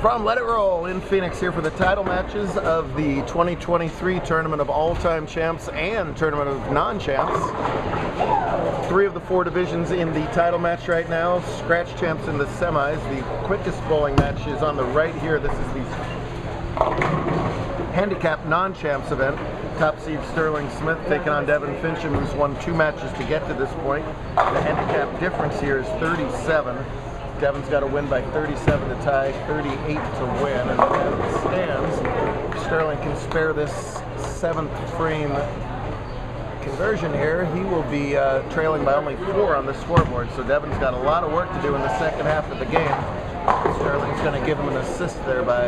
From Let It Roll in Phoenix here for the title matches of the 2023 Tournament of All-Time Champs and Tournament of Non-Champs. 3 of the 4 divisions in the title match right now. Scratch champs in the semis. The quickest bowling match is on the right here. This is the handicap non-champs event. Top seed Sterling Smith taking on Devin Fincham, who's won 2 matches to get to this point. The handicap difference here is 37. Devin's got to win by 37 to tie, 38 to win, and as it stands, Sterling can spare this 7th frame conversion here. He will be trailing by only 4 on the scoreboard, so Devin's got a lot of work to do in the second half of the game. Sterling's going to give him an assist there by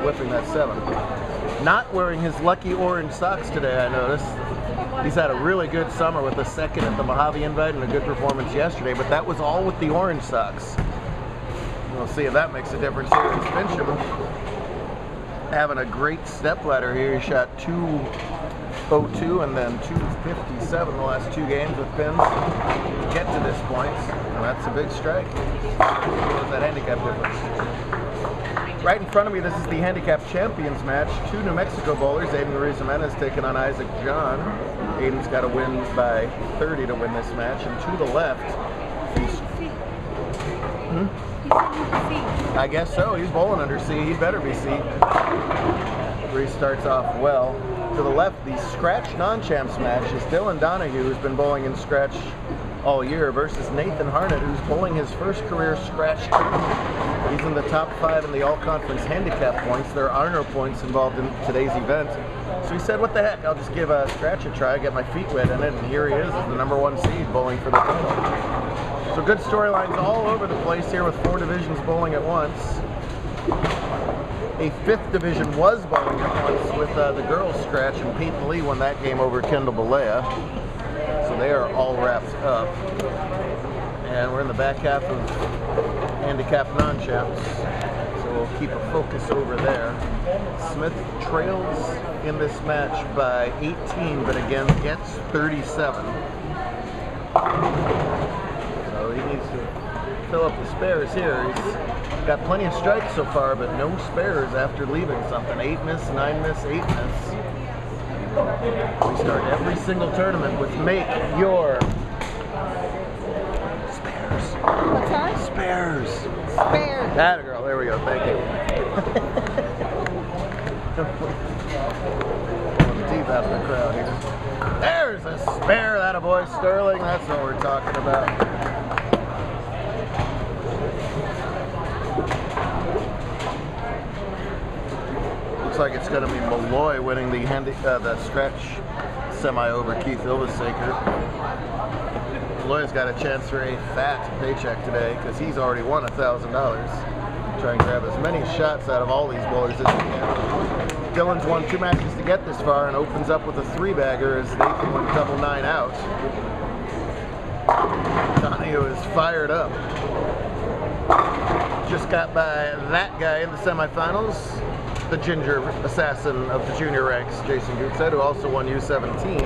whipping that 7. Not wearing his lucky orange socks today, I noticed. He's had a really good summer with a 2nd at the Mojave Invite and a good performance yesterday, but that was all with the orange socks. We'll see if that makes a difference here. It's Fincham having a great step ladder here. He shot 202 and then 257 the last 2 games with pins to get to this point, and that's a big strike. What's that handicap difference? Right in front of me, this is the handicap champions match. 2 New Mexico bowlers. Aiden Ruiz-Jimenez taking on Isaac John. Aiden's got to win by 30 to win this match, and to the left, I guess so. He's bowling under C. He better be C. He starts off well. To the left, the scratch non-champs match is Dylan Donahue, who's been bowling in scratch all year, versus Nathan Harnett, who's bowling his first career scratch tournament. He's in the top 5 in the all-conference handicap points. There are no points involved in today's event. So he said, what the heck, I'll just give a scratch a try, get my feet wet in it, and here he is as the #1 seed bowling for the title. So good storylines all over the place here with 4 divisions bowling at once. A 5th division was bowling at once with the girls scratch, and Peyton Lee won that game over Kendall Balea. So they are all wrapped up. And we're in the back half of handicap non-champs, so we'll keep a focus over there. Smith trails in this match by 18, but again gets 37. So he needs to fill up the spares here. He's got plenty of strikes so far, but no spares after leaving something. 8 miss, 9 miss, 8 miss. We start every single tournament with make your spares. What's that? Spares. Spares. That girl, there we go, thank you. Pulling the teeth out of the crowd here. There's a spare, that a boy, Sterling, that's what we're talking about. Looks like it's going to be Malloy winning the stretch semi over Keith Ilvasaker. Malloy's got a chance for a fat paycheck today because he's already won $1,000. Try and grab as many shots out of all these bowlers as he can. Dylan's won 2 matches to get this far and opens up with a 3-bagger as Nathan went double 9 out. Donahue is fired up. Just got by that guy in the semifinals. The ginger assassin of the junior ranks, Jason Gutset, who also won U17.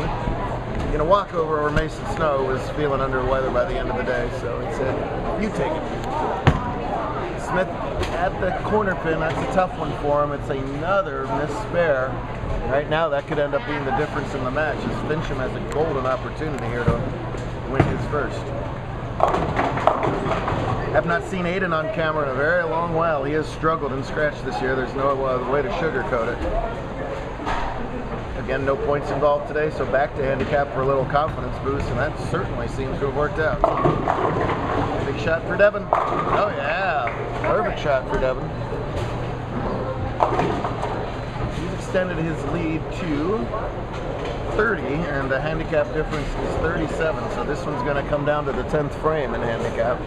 In a walkover over Mason Snow, was feeling under the weather by the end of the day, so he said, you take it. Smith at the corner pin, that's a tough one for him. It's another missed spare. Right now, that could end up being the difference in the match, as Fincham has a golden opportunity here to win his first. Have not seen Aiden on camera in a very long while. He has struggled in scratch this year. There's no way to sugarcoat it. Again, no points involved today, so back to handicap for a little confidence boost, and that certainly seems to have worked out. Big shot for Devin. Oh yeah, perfect shot for Devin. He's extended his lead to 30, and the handicap difference is 37, so this one's going to come down to the 10th frame in handicap.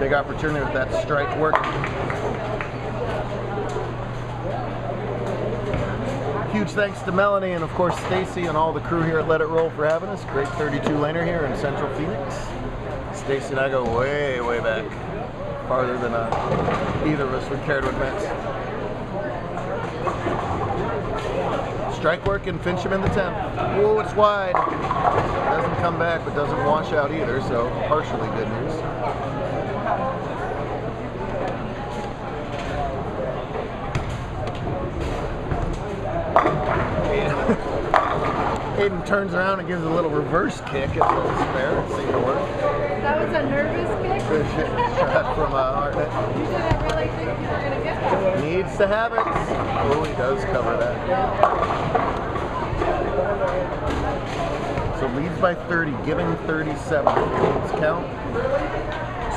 Big opportunity with that strike working. Huge thanks to Melanie and of course Stacy and all the crew here at Let It Roll for having us. Great 32-laner here in Central Phoenix. Stacy and I go way, way back. Farther than either of us would care to admit. Strike work and Fincham in the 10th. Oh, it's wide. Doesn't come back, but doesn't wash out either, so partially good news. Hayden turns around and gives a little reverse kick at the spare. It seemed to work. That was a nervous kick. Good shot from Hartnett. You didn't really think you were going to get that. Needs to have it. Oh, he does cover that. So leads by 30, giving 37. Let's count.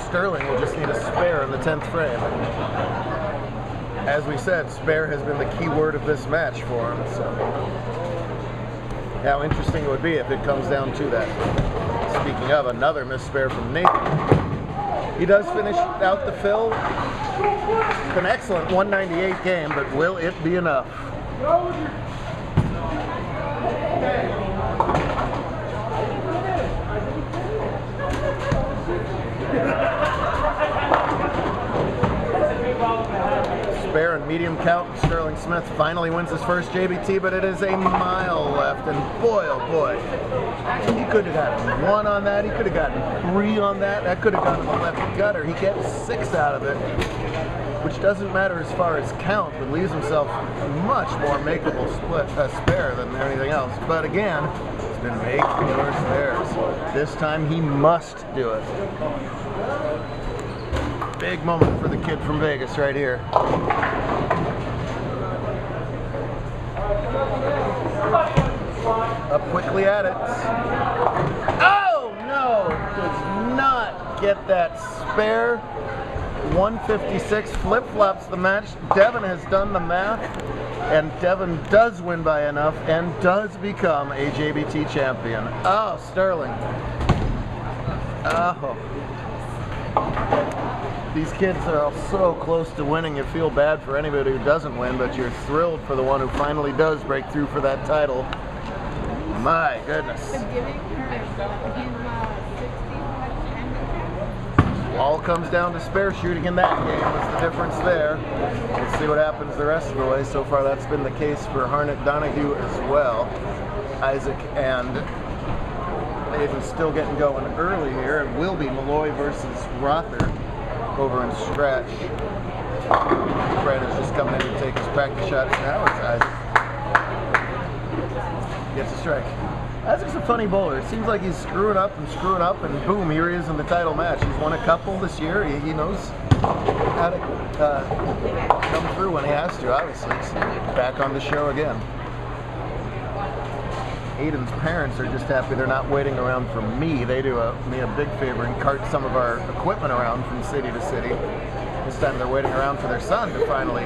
Sterling will just need a spare in the 10th frame. As we said, spare has been the key word of this match for him. So how interesting it would be if it comes down to that. Speaking of, another missed spare from Nathan. He does finish out the fill. It's an excellent 198 game, but will it be enough? Spare and medium count. Sterling Smith finally wins his first JBT, but it is a mile left, and boy, oh boy. He could have gotten 1 on that, he could have gotten 3 on that, that could have gone to the left gutter. He gets 6 out of it, which doesn't matter as far as count, but leaves himself a much more makeable spare than anything else. But again, it's been make your spares. This time he must do it. Big moment for the kid from Vegas right here. Up quickly at it. Oh no! Does not get that spare. 156 flip-flops the match. Devin has done the math, and Devin does win by enough and does become a JBT champion. Oh, Sterling. Oh. These kids are all so close to winning, you feel bad for anybody who doesn't win, but you're thrilled for the one who finally does break through for that title. My goodness. All comes down to spare shooting in that game. What's the difference there? We'll see what happens the rest of the way. So far that's been the case for Hartnett Donahue as well. Isaac and Nathan still getting going early here. It will be Malloy versus Rother over in Scratch. Brandon's just coming in to take his practice shots now. It's Isaac. Gets a strike. Isaac's a funny bowler. It seems like he's screwing up, and boom, here he is in the title match. He's won a couple this year. He knows how to come through when he has to, obviously. He's back on the show again. Aiden's parents are just happy they're not waiting around for me. They do me a big favor and cart some of our equipment around from city to city. This time they're waiting around for their son to finally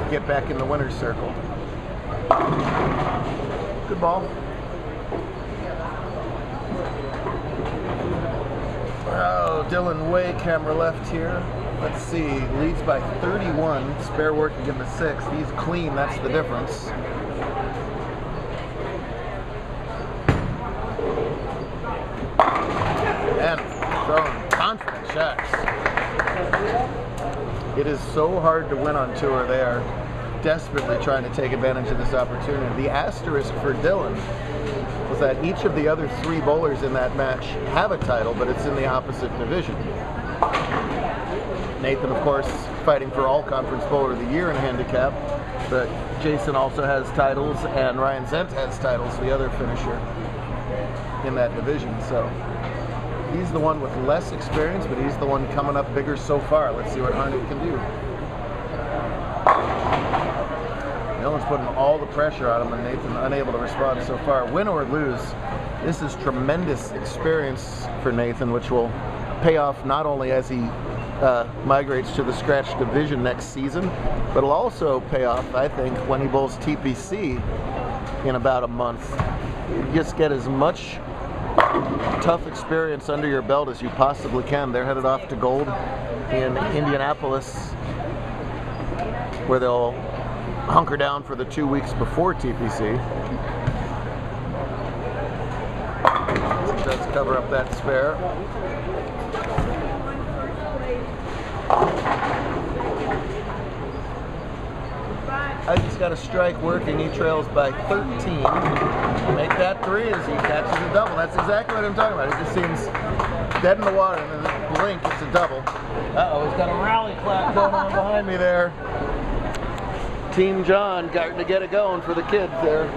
get back in the winner's circle. Good ball. Oh, Dylan way camera left here. Let's see, leads by 31. Spare working in the 6th. He's clean, that's the difference. And throwing confident shots. It is so hard to win on tour. They are desperately trying to take advantage of this opportunity. The asterisk for Dylan was that each of the other 3 bowlers in that match have a title, but it's in the opposite division. Nathan, of course, fighting for All Conference Bowler of the Year in handicap, but Jason also has titles, and Ryan Zent has titles, the other finisher in that division. So he's the one with less experience, but he's the one coming up bigger so far. Let's see what Hartnett can do. Dylan's putting all the pressure on him, and Nathan unable to respond so far. Win or lose, this is tremendous experience for Nathan, which will pay off not only as he migrates to the Scratch division next season, but it'll also pay off, I think, when he bowls TPC in about a month. You just get as much tough experience under your belt as you possibly can. They're headed off to Gold in Indianapolis, where they'll hunker down for the 2 weeks before TPC. Does cover up that spare. Isaac's got a strike working. He trails by 13. Make that 3 as he catches a double. That's exactly what I'm talking about. It just seems dead in the water, and then a blink, it's a double. Uh-oh, he's got a rally clap going on behind me there. Team John got to get it going for the kids there.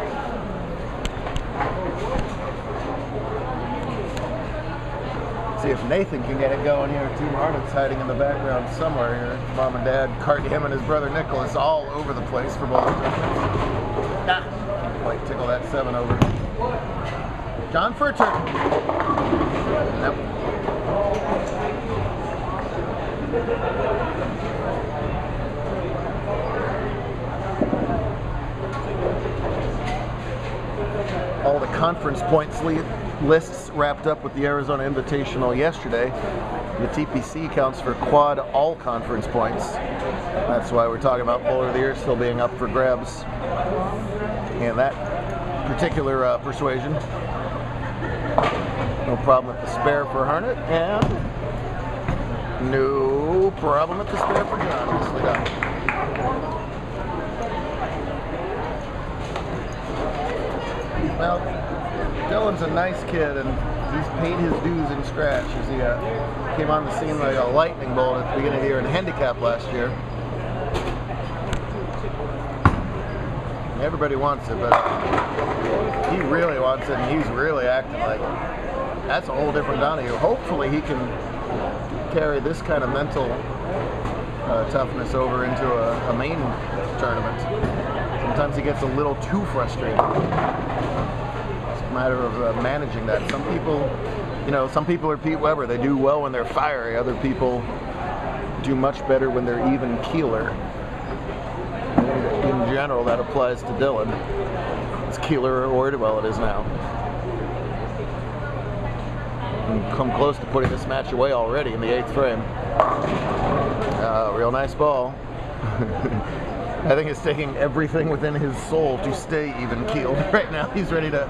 See if Nathan can get it going here. Team Harnet's hiding in the background somewhere here. Mom and Dad cart him and his brother Nicholas all over the place for bowling tournaments. Ah, like tickle that 7 over. John for a turn. Nope. All the conference points lists wrapped up with the Arizona Invitational yesterday. The TPC counts for quad all conference points. That's why we're talking about Bowler of the Year still being up for grabs. And that particular persuasion. No problem at the spare for Harnet, and no problem at the spare for John. Nicely done. Well, Dylan's a nice kid, and he's paid his dues in scratch as he came on the scene like a lightning bolt at the beginning of the year in handicap last year. Everybody wants it, but he really wants it, and he's really acting like that's a whole different Donahue. Hopefully he can carry this kind of mental toughness over into a main tournament. Sometimes he gets a little too frustrated. It's a matter of managing that. Some people, some people are Pete Weber. They do well when they're fiery. Other people do much better when they're even keeler. In general, that applies to Dylan. It's keeler or well, it is now. And come close to putting this match away already in the 8th frame. Real nice ball. I think it's taking everything within his soul to stay even keeled right now. He's ready to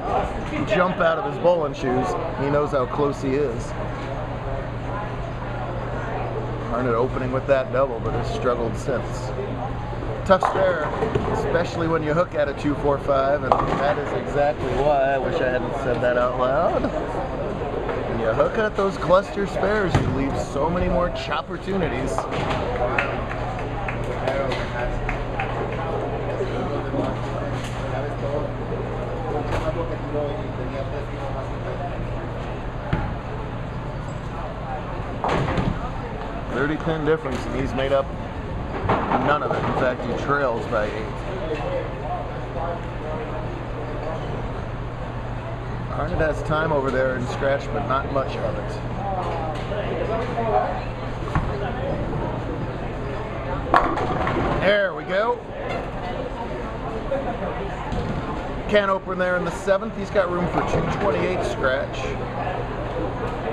jump out of his bowling shoes. He knows how close he is. Harnet opening with that double, but has struggled since. Tough spare, especially when you hook at a 2-4-5, and that is exactly why I wish I hadn't said that out loud. When you hook at those cluster spares, you leave so many more opportunities. $30-pin difference, and he's made up none of it. In fact, he trails by 8. Harnet has time over there in scratch, but not much of it. There we go. Can open there in the 7th. He's got room for 228 scratch.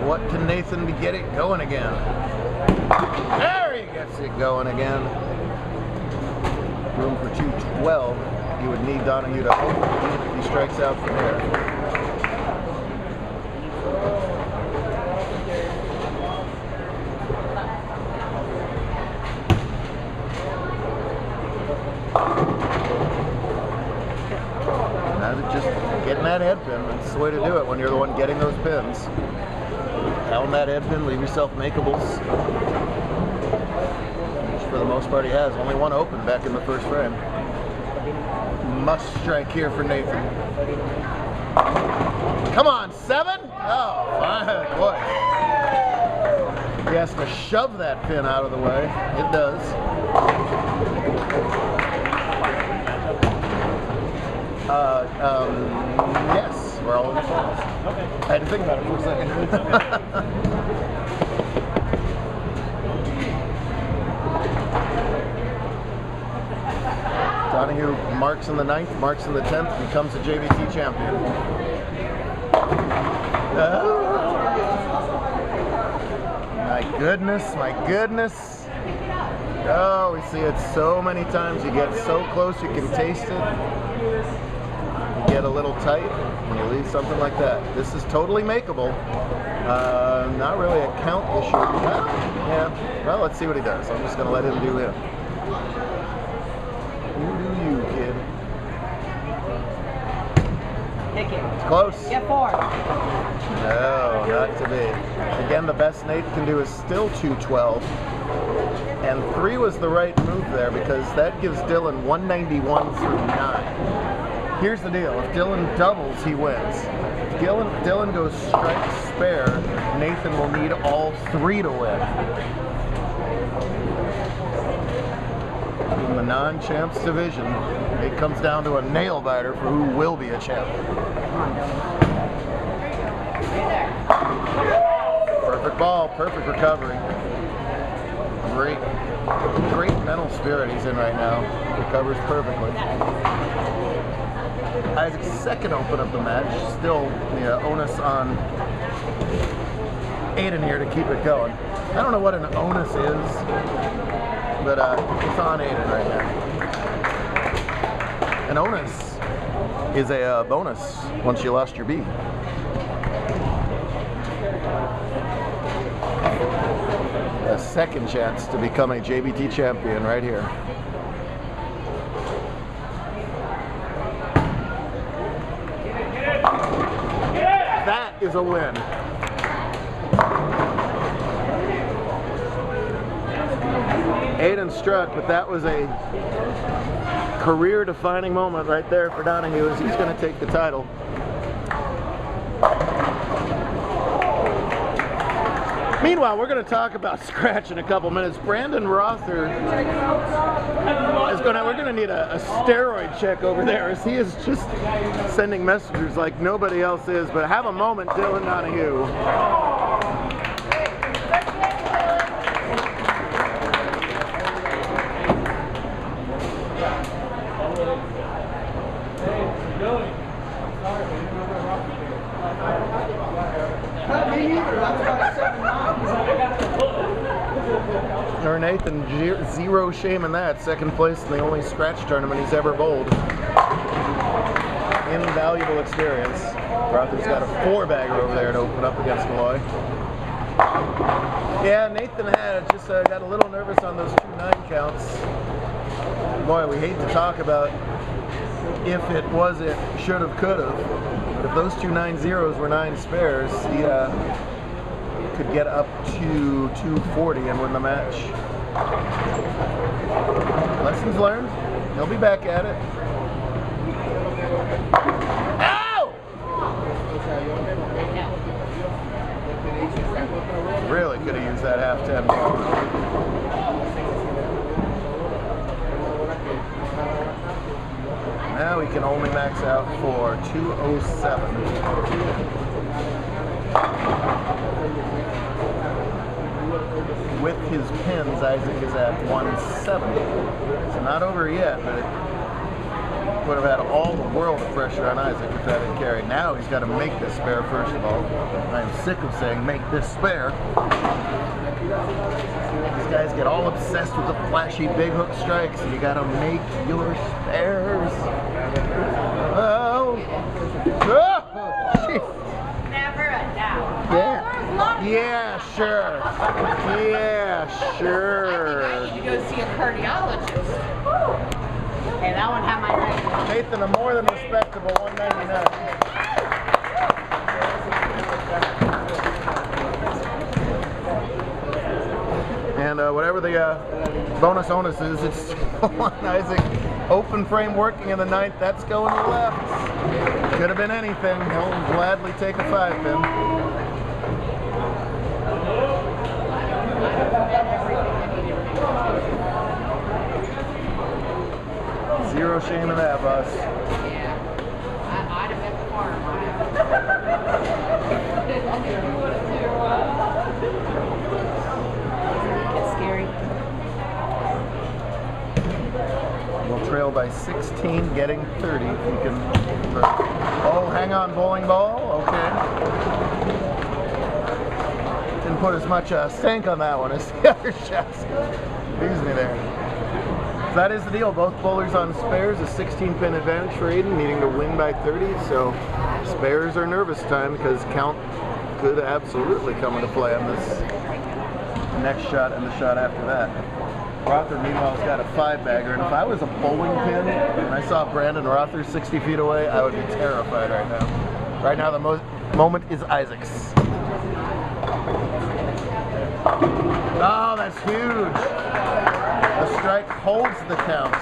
What can Nathan to get it going again? There he gets it going again. Room for 212. You would need Donahue to open even if he strikes out from there. Now just getting that head pin. That's the way to do it when you're the one getting those pins. Pound that head pin, leave yourself makeables. Which for the most part he has. Only one open back in the 1st frame. Must strike here for Nathan. Come on, 7? Oh, fine, boy. He has to shove that pin out of the way. It does. Yes, we're all in the falls. I had to think about it for a second. Donahue marks in the 9th, marks in the 10th, becomes a JBT champion. My goodness, my goodness. Oh, we see it so many times. You get so close, you can taste it. You get a little tight when you leave something like that. This is totally makeable. Not really a count issue. Well, yeah, well, let's see what he does. I'm just going to let him do him. You do you, kid. Kick it. It's close. Get 4. No, not to be. Again, the best Nate can do is still 212. And 3 was the right move there because that gives Dylan 191 through 9. Here's the deal. If Dylan doubles, he wins. If Dylan goes strike spare, Nathan will need all three to win. In the non-champs division, it comes down to a nail biter for who will be a champ. Perfect ball, perfect recovery. Great mental spirit he's in right now. Recovers perfectly. Isaac's second open of the match. Still the onus on Aiden here to keep it going. I don't know what an onus is, but it's on Aiden right now. An onus is a bonus once you lost your B. A second chance to become a JBT champion right here. That is a win. Aiden struck, but that was a career-defining moment right there for Donahue as he's going to take the title. Meanwhile, we're going to talk about scratch in a couple minutes. Brandon Rother is we're going to need a steroid check over there as he is just sending messages like nobody else is. But have a moment, Dylan Donahue. Or Nathan, zero shame in that. Second place in the only scratch tournament he's ever bowled. Invaluable experience. Rother's got a 4-bagger over there to open up against Malloy. Yeah, Nathan had just got a little nervous on those 2 9 counts. Boy, we hate to talk about if it was it, should have, could have. But if those 2 9-0s were 9 spares, he could get up to 240 and win the match. Lessons learned. He'll be back at it. Ow! Really could have used that half 10 ball. Now he can only max out for 207. With his pins, Isaac is at 170. So not over yet, but it would have had all the world of pressure on Isaac if that had carried. Now he's got to make this spare first of all. I am sick of saying make this spare. These guys get all obsessed with the flashy big hook strikes, and you got to make your spares. Oh! Oh! Never a doubt. Yeah. Yeah, sure. Yeah, sure. I need to go see a cardiologist. And that one had my name. Nathan, a more than respectable 199. And whatever the bonus onus is, it's still on Isaac. Open frame working in the 9th. That's going to the left. Could have been anything. He'll gladly take a 5-pin. Zero shame in that, boss. Yeah. I'd have been the farm. It's scary. We'll trail by 16, getting 30. If you can. Oh, hang on, bowling ball. Okay. Didn't put as much stank on that one as the other shots. Excuse me there. So that is the deal. Both bowlers on spares. A 16-pin advantage for Aiden, needing to win by 30. So spares are nervous time because count could absolutely come into play on this next shot and the shot after that. Rother, meanwhile, has got a 5-bagger, and if I was a bowling pin and I saw Brandon Rother 60 feet away, I would be terrified right now. Right now, the moment is Isaac's. Oh, that's huge. The strike holds the count.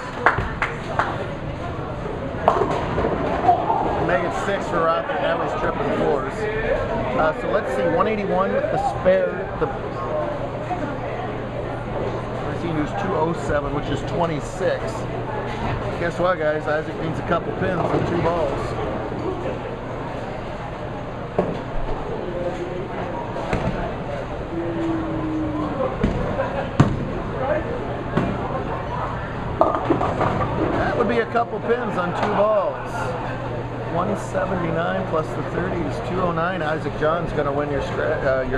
Make it 6 for Rother. Now he's tripping 4s. So let's see, 181 with the spare. He used 207, which is 26. Guess what, guys? Isaac needs a couple pins and 2 balls. That would be a couple pins on 2 balls. 179 plus the 30 is 209. Isaac John's going to win your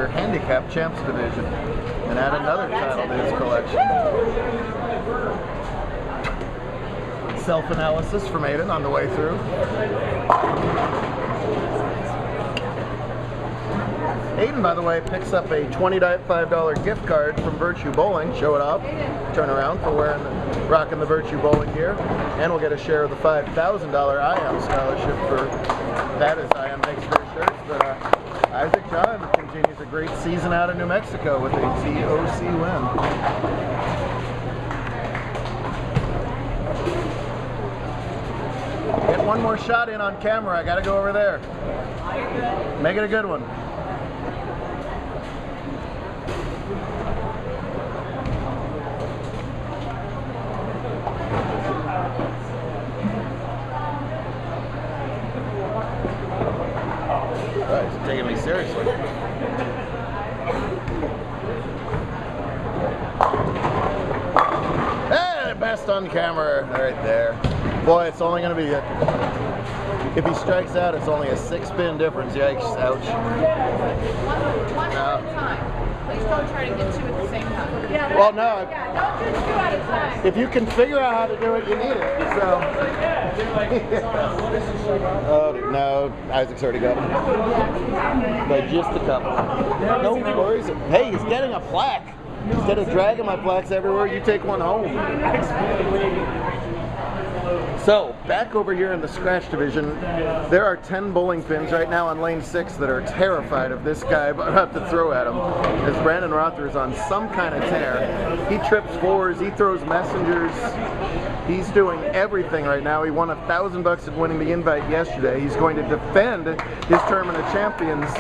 handicap champs division and add another title to his collection. Self-analysis from Aiden on the way through. Aiden, by the way, picks up a $25 gift card from Virtue Bowling. Show it off. Turn around for rocking the Virtue Bowling gear. And we'll get a share of the $5,000 IM scholarship for that as IM makes their shirts. But Isaac John continues a great season out of New Mexico with a TOC win. Get one more shot in on camera. I gotta go over there. Make it a good one. Oh, he's taking me seriously. Hey, best on camera, right there. Boy, it's only going to be if he strikes out, it's only a 6-pin difference. Yikes! Ouch. One at a time. Please don't try to get 2 at the same time. Yeah, well, no. Yeah, don't do 2 at a time. If you can figure out how to do it, you need it. So. Oh no, Isaac's already got him. By just a couple. No worries. Hey, he's getting a plaque. Instead of dragging my plaques everywhere, you take one home. So, back over here in the scratch division, there are 10 bowling pins right now on lane 6 that are terrified of this guy about to throw at him. As Brandon Rother is on some kind of tear. He trips 4s, he throws messengers, he's doing everything right now. He won $1,000 at winning the invite yesterday. He's going to defend his Tournament of Champions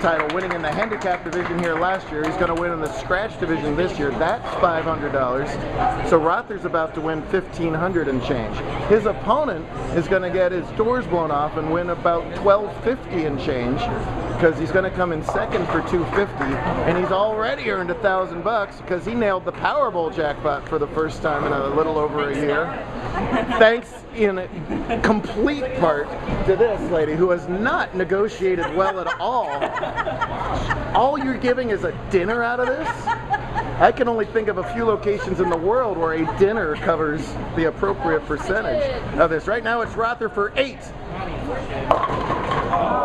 title, winning in the handicap division here last year. He's going to win in the scratch division this year. That's $500. So Rother's about to win $1,500 and change. His opponent is going to get his doors blown off and win about $1,250 and change because he's going to come in second for $250, and he's already earned $1,000 because he nailed the Powerball jackpot for the first time in a little over a year. Thanks in complete part to this lady who has not negotiated well at all. All you're giving is a dinner out of this? I can only think of a few locations in the world where a dinner covers the appropriate percentage of this. Right now it's Rother for 8. Ah!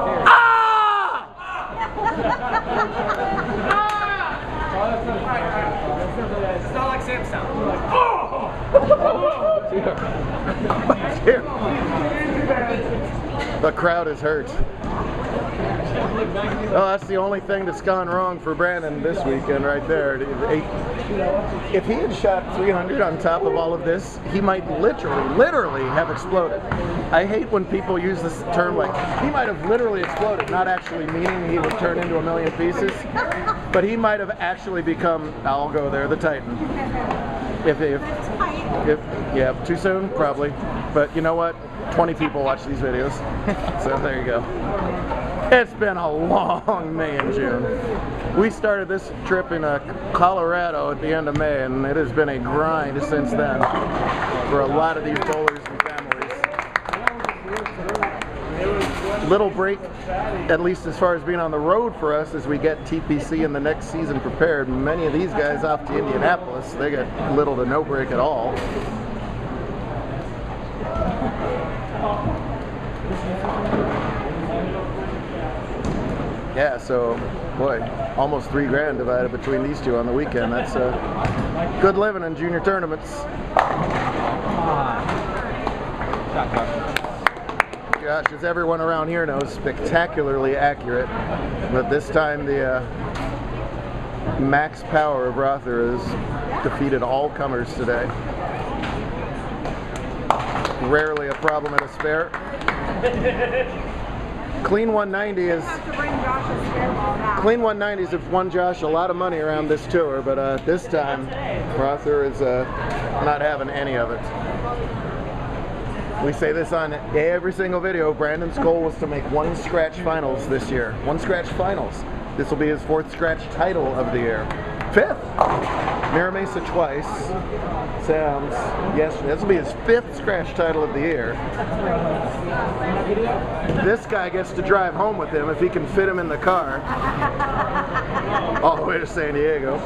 It's not like Sam sound. Here. The crowd is hurt. Oh, that's the only thing that's gone wrong for Brandon this weekend right there. If he had shot 300 on top of all of this, he might literally have exploded. I hate when people use this term like, he might have literally exploded, not actually meaning he would turn into a million pieces, but he might have actually become, I'll go there, the Titan. If yeah, too soon, probably. But you know what? 20 people watch these videos. So there you go. It's been a long May and June. We started this trip in Colorado at the end of May, and it has been a grind since then for a lot of these bowlers and families. Little break, at least as far as being on the road for us, as we get TPC in the next season prepared. Many of these guys off to Indianapolis, they get little to no break at all. Yeah, so, boy, almost $3 grand divided between these two on the weekend. That's good living in junior tournaments. Gosh, as everyone around here knows, spectacularly accurate. But this time the max power of Rother has defeated all comers today. Rarely a problem at a spare. Clean 190 is clean 190s have won Josh a lot of money around this tour, but this time Rother is not having any of it. We say this on every single video. Brandon's goal was to make 1 scratch finals this year. 1 scratch finals. This will be his 4th scratch title of the year. 5th. Mira Mesa twice. Sam's yesterday. This will be his 5th scratch title of the year. This guy gets to drive home with him if he can fit him in the car. All the way to San Diego.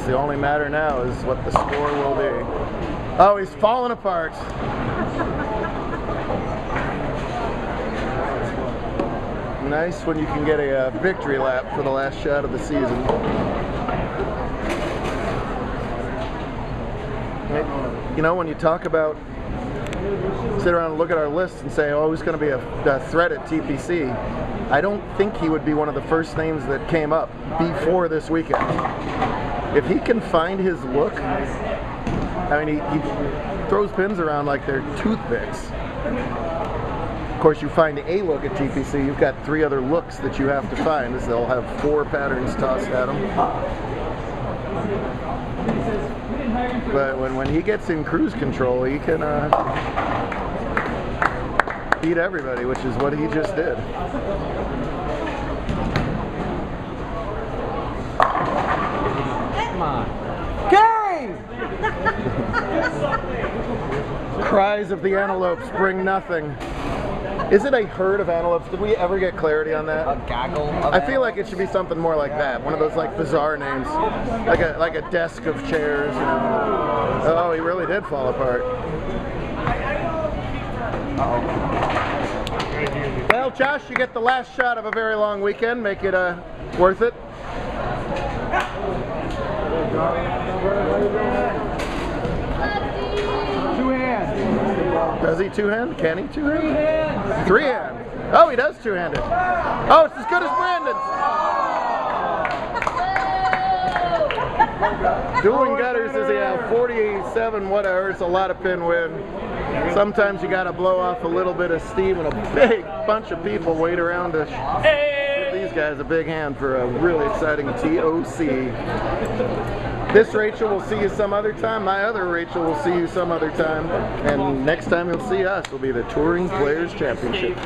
The only matter now is what the score will be. Oh, he's falling apart. Nice when you can get a victory lap for the last shot of the season. You know, when you talk about, sit around and look at our list and say, oh, who's going to be a threat at TPC, I don't think he would be one of the first names that came up before this weekend. If he can find his look, I mean, he throws pins around like they're toothpicks. Of course, you find a look at TPC, you've got 3 other looks that you have to find, as they'll have 4 patterns tossed at them. But when he gets in cruise control, he can beat everybody, which is what he just did. Come on. Gang! Cries of the antelopes bring nothing. Is it a herd of antelopes? Did we ever get clarity on that? A gaggle of I feel like it should be something more like that. One of those like bizarre names. Like a desk of chairs. You know. Oh, he really did fall apart. Uh-oh. Well, Josh, you get the last shot of a very long weekend. Make it worth it. Two-hand. Does he two-hand? Can he two-hand? Three-hand. Oh, he does two-handed. Oh, it's as good as Brandon's. Dueling gutters is 47 whatever. It's a lot of pin win. Sometimes you got to blow off a little bit of steam, and a big bunch of people wait around to give these guys a big hand for a really exciting TOC. This Rachel will see you some other time. My other Rachel will see you some other time. And next time you'll see us will be the Touring Players Championship.